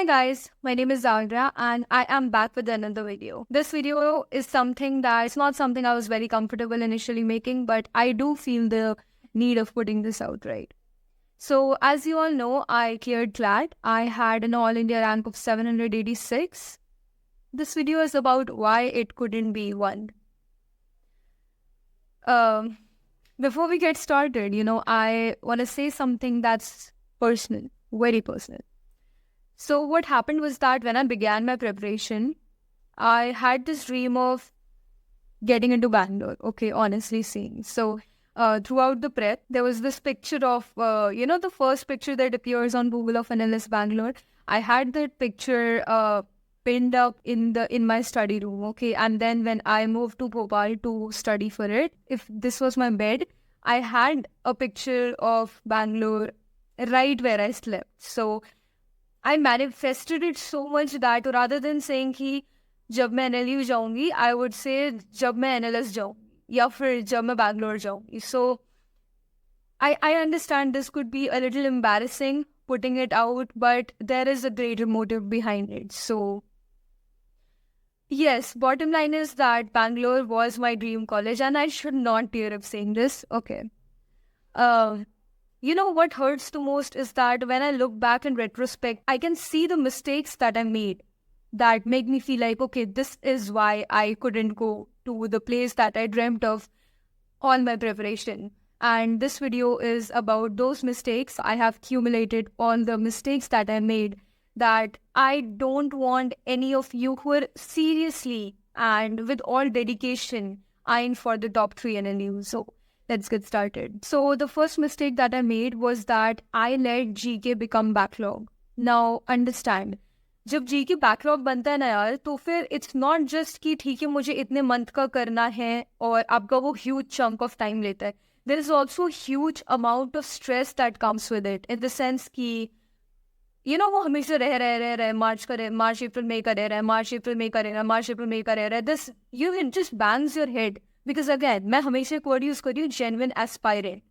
Hi guys, my name is Zandra and I am back with another video. This video is something that it's not something I was very comfortable initially making, but I do feel the need of putting this out, right? So as you all know, I cleared CLAT. I had an all India rank of 786. This video is about why it couldn't be one. Before we get started, I want to say something that's personal, very personal. So what happened was that when I began my preparation, I had this dream of getting into Bangalore, okay, honestly saying. So throughout the prep, there was this picture of, the first picture that appears on Google of NLS Bangalore. I had that picture pinned up in my study room, okay. And then when I moved to Bhopal to study for it, if this was my bed, I had a picture of Bangalore right where I slept. So I manifested it so much that rather than saying कि जब मैं NLU जाऊंगी, I would say जब मैं NLS जाऊंगी या फिर जब मैं Bangalore जाऊंगी. So I understand this could be a little embarrassing putting it out, but there is a greater motive behind it. So yes, bottom line is that Bangalore was my dream college and I should not tear up saying this. Okay. You know what hurts the most is that when I look back in retrospect, I can see the mistakes that I made that make me feel like, okay, this is why I couldn't go to the place that I dreamt of all my preparation. And this video is about those mistakes. I have accumulated all the mistakes that I made that I don't want any of you who are seriously and with all dedication eyeing for the top 3 NLU. So let's get started. So the first mistake that I made was that I let GK become backlog. Now understand, जब GK backlog बनता है ना यार, तो फिर it's not just कि ठीक है मुझे इतने month का करना है और आपका वो huge chunk of time लेता है. There is also a huge amount of stress that comes with it, in the sense कि वो हमेशा रह मार्च अप्रैल मई का रह मार्च अप्रैल मई का रह मार्च अप्रैल मई का रह this you it just bangs your head. Because again, मैं हमेशा एक word use कर रही हूँ, genuine aspirant.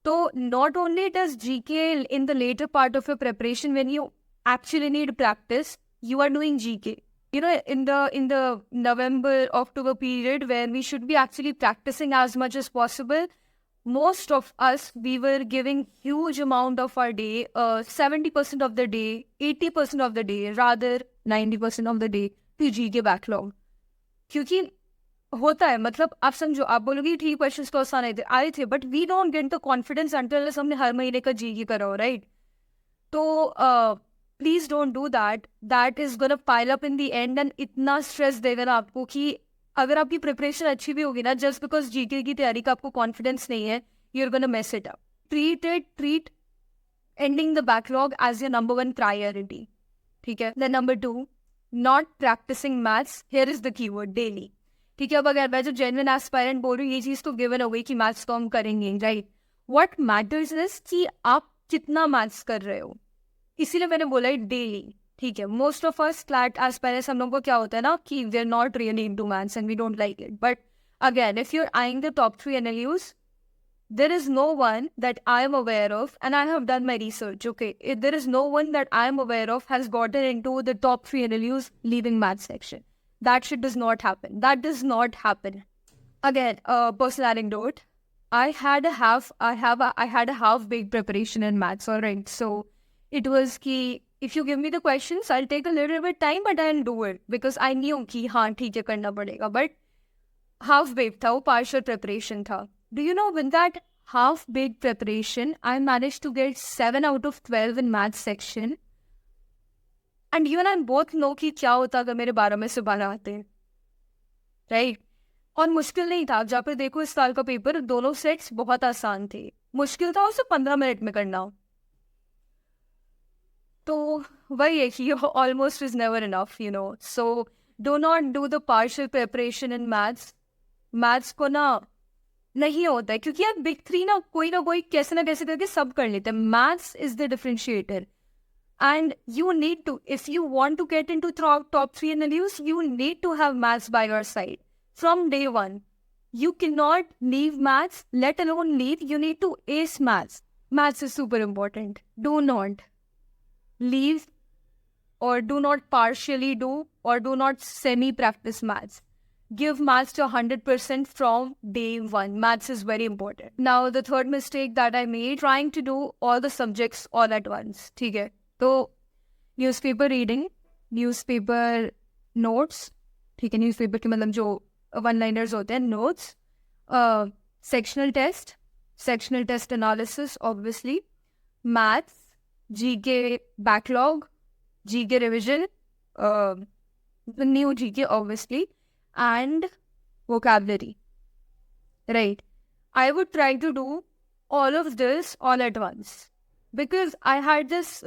So not only does GK in the later part of your preparation, when you actually need practice, you are doing GK. In the November, October period where we should be actually practicing as much as possible, most of us, we were giving huge amount of our day, 70% of the day, 80% of the day, rather 90% of the day to GK backlog. क्योंकि होता है, मतलब आप समझो, आप बोलोगे ठीक questions तो आसान आए थे but we don't get the confidence until हमने हर महीने का जीके करा हो, राइट? तो please don't do that is gonna pile up in the end and इतना स्ट्रेस देगा ना आपको कि अगर आपकी प्रिपरेशन अच्छी भी होगी ना, जस्ट बिकॉज जीके की तैयारी का आपको कॉन्फिडेंस नहीं है, you are gonna mess it up. Treat ending the backlog as your number 1 priority. ठीक है. Then number 2, not practicing maths. Here is the keyword, daily. ठीक है. अब अगर मैं जो जेन्युइन एस्पायरेंट बोल रही हूँ, ये चीज तो गिवन हो गई कि मैथ्स तो हम करेंगे, राइट? व्हाट मैटर्स इज कि आप कितना मैथ्स कर रहे हो. इसीलिए मैंने बोला है डेली. ठीक है. Most of us CLAT aspirants, हम लोग को क्या होता है ना कि we are not really into maths and we don't like it. But again, if you are eyeing the top 3 NLUs, there is no one that I am aware of, and I have done my research, okay? There is no one that I am aware of has gotten into the top 3 NLUs leaving math section. That shit does not happen. That does not happen. Again, personal anecdote. I had a half-baked preparation in maths, alright? So it was ki, if you give me the questions, I'll take a little bit time, but I'll do it. Because I knew ki, haan, theek hai, karna padega. But half-baked tha, wo partial preparation tha. Do you know, with that half-baked preparation, I managed to get 7 out of 12 in maths section. And you and I both know कि क्या होता अगर मेरे 12 में से 12 आते हैं, right? और मुश्किल नहीं था. जहाँ पे देखो इस साल का पेपर, दोनों सेट्स बहुत आसान थे. मुश्किल था उसे 15 मिनट में करना. तो वही है कि almost is never enough, so do not do the partial preparation in maths. Maths को ना नहीं होता है, क्योंकि यार बिग 3 ना कोई कैसे ना कैसे करके सब कर लेते हैं. Maths is the differentiator. And you need to, if you want to get into top 3 NLUs, you need to have maths by your side from day one. You cannot leave maths, let alone leave. You need to ace maths. Maths is super important. Do not leave or do not partially do, or do not semi-practice maths. Give maths to 100% from day one. Maths is very important. Now, the third mistake that I made, trying to do all the subjects all at once. Okay. So, newspaper reading, newspaper notes, ठीक है, newspaper के मतलब जो one-liners होते हैं, notes, sectional test analysis, obviously, maths, GK backlog, GK revision, the new GK, obviously, and vocabulary. Right. I would try to do all of this all at once because I had this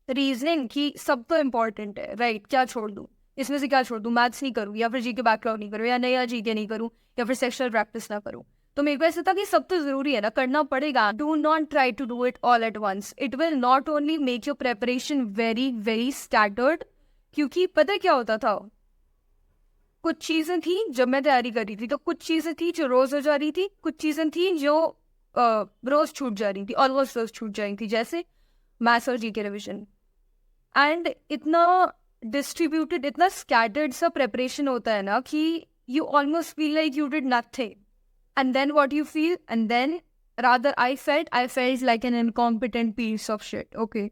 reasoning कि सब तो important है, right? क्या छोड़ दूँ? इसमें से क्या छोड़ दूँ? मैथ्स नहीं करूँ या फिर जीके बैकलॉग नहीं करूँ या नया जीके नहीं करूँ या फिर सेक्शनल प्रैक्टिस ना करूँ. तो मेरे को ऐसा था कि सब तो जरूरी है ना, करना पड़ेगा. Do not try to do it all at once. It will not only make your preparation very very scattered. क्योंकि पता क्या होता था, कुछ चीजें थी जब मैं तैयारी कर रही थी तो कुछ चीजें थी जो रोज हो जा रही थी, कुछ चीजें थी जो रोज छूट जा रही थी, ऑलमोस्ट रोज छूट जा रही थी, जैसे मैथ्स और जीके रिविजन. एंड इतना डिस्ट्रीब्यूटेड, इतना स्कैटर्ड सा प्रेपरेशन होता है ना कि you almost feel like you did nothing. And then what you feel, and then rather I felt like an incompetent piece of shit. Okay.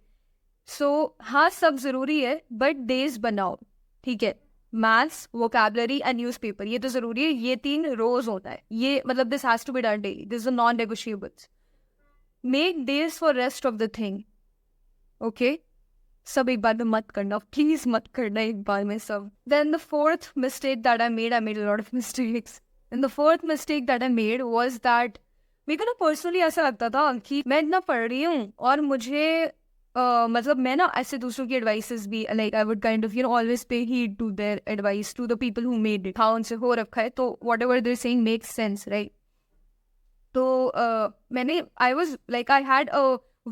So, हाँ सब जरूरी है, but days बनाओ. ठीक है. Maths, vocabulary and newspaper. ये तो जरूरी है, ये 3 रोज होता है. ये मतलब this has to be done daily. This is a non-negotiables. Make days for rest of the thing. Okay. सब एक बार में मत करना. Please मत करना एक बार में सब. Then the fourth mistake that I made a lot of mistakes. And the fourth mistake that I made was that मेरे को ना पर्सनली ऐसा लगता था कि मैं इतना पढ़ रही हूँ और मुझे मतलब मैं ना ऐसे दूसरों की एडवाइसेस भी like I would kind of always pay heed to their advice to the people who made it. हाँ उनसे हो रखा है तो whatever they're saying makes sense, right. तो मैंने I had a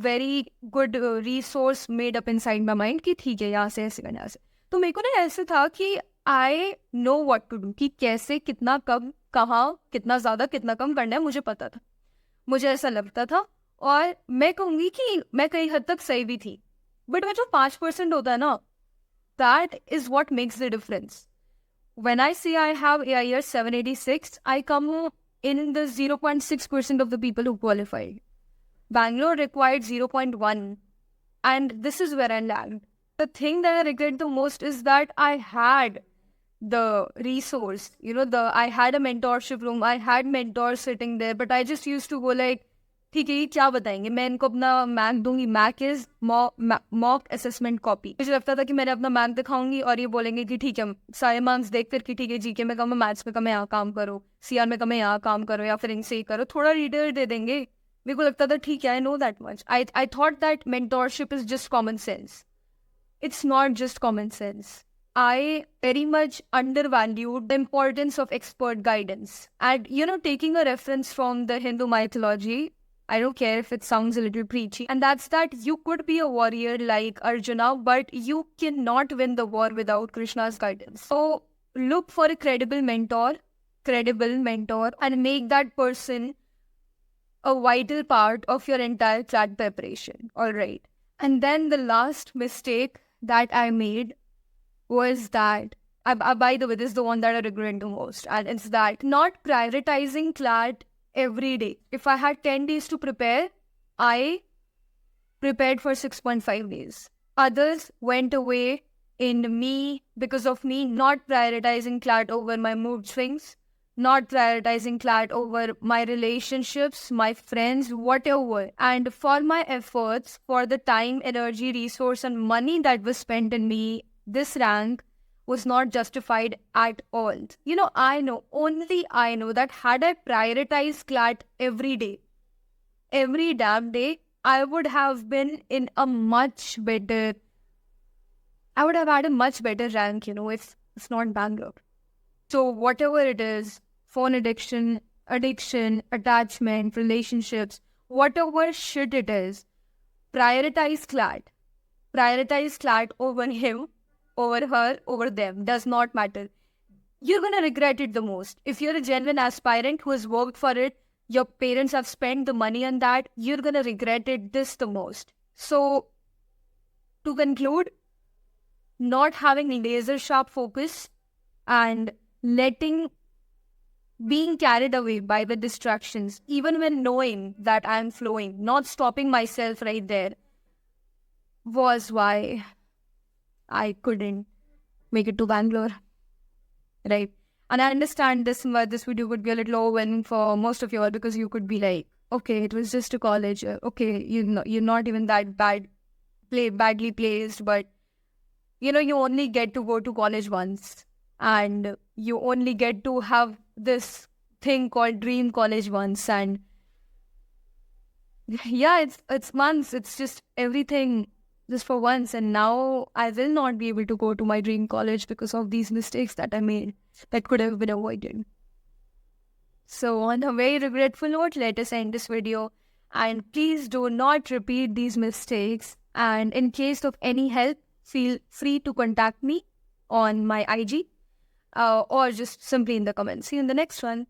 very good resource made up inside my mind कि ठीक है यहाँ से ऐसे करना है. तो मेरे को ना ऐसे था कि I know what to do, कि कैसे, कितना, कब, कहाँ, कितना ज्यादा कितना कम करना है मुझे पता था, मुझे ऐसा लगता था. और मैं कहूँगी कि मैं कई हद तक सही भी थी, बट वो जो 5% होता है ना, that is what makes the difference. When I see I have AIR 786, I come in the 0.6% of the people who qualified. Bangalore required 0.1, and this is where I lagged. The thing that I regret the most is that I had the resource, I had a mentorship room, I had mentors sitting there, but I just used to go like, ठीक है ये क्या बताएंगे, मैं इनको अपना MAC दूंगी. MAC is mock assessment copy. मुझे लगता था कि मैंने अपना मैक दिखाऊंगी और ये बोलेंगे कि ठीक है सारे मार्क्स देख कर कि ठीक है जीके में कम है, मैथ्स में कम है, यहाँ काम करो, CR में कम है, यहाँ काम करो, या फिर इनसे ही करो, थोड़ा डिटेल दे देंगे. मेरे को लगता था ठीक है, I know that much. I thought that mentorship is just common sense. It's not just common sense. I very much undervalued the importance of expert guidance. And, taking a reference from the Hindu mythology, I don't care if it sounds a little preachy, and that's that you could be a warrior like Arjuna, but you cannot win the war without Krishna's guidance. So, look for a credible mentor, and make that person a vital part of your entire CLAT preparation. All right. And then the last mistake that I made was that, by the way, this is the one that I regret the most, and it's that not prioritizing CLAT every day. If I had 10 days to prepare, I prepared for 6.5 days. Others went away because of me not prioritizing CLAT over my mood swings, not prioritizing CLAT over my relationships, my friends, whatever. And for my efforts, for the time, energy, resource, and money that was spent in me, this rank was not justified at all. Only I know that had I prioritized CLAT every day, every damn day, I would have been in a much better, I would have had a much better rank, if it's not Bangalore. So whatever it is, phone addiction, attachment, relationships, whatever shit it is, prioritize CLAT. Prioritize CLAT over him, over her, over them. Does not matter. You're going to regret it the most. If you're a genuine aspirant who has worked for it, your parents have spent the money on that, you're going to regret it the most. So, to conclude, not having laser sharp focus and being carried away by the distractions, even when knowing that I'm flowing, not stopping myself right there, was why I couldn't make it to Bangalore, right? And I understand this video would be a little overwhelming for most of you all, because you could be like, okay, it was just a college. Okay, you're not even that badly placed, but you only get to go to college once, and you only get to have this thing called dream college once, and yeah, it's months, it's just everything just for once, and now I will not be able to go to my dream college because of these mistakes that I made that could have been avoided. So on a very regretful note, let us end this video, and please do not repeat these mistakes, and in case of any help, feel free to contact me on my IG, or just simply in the comments. See you in the next one.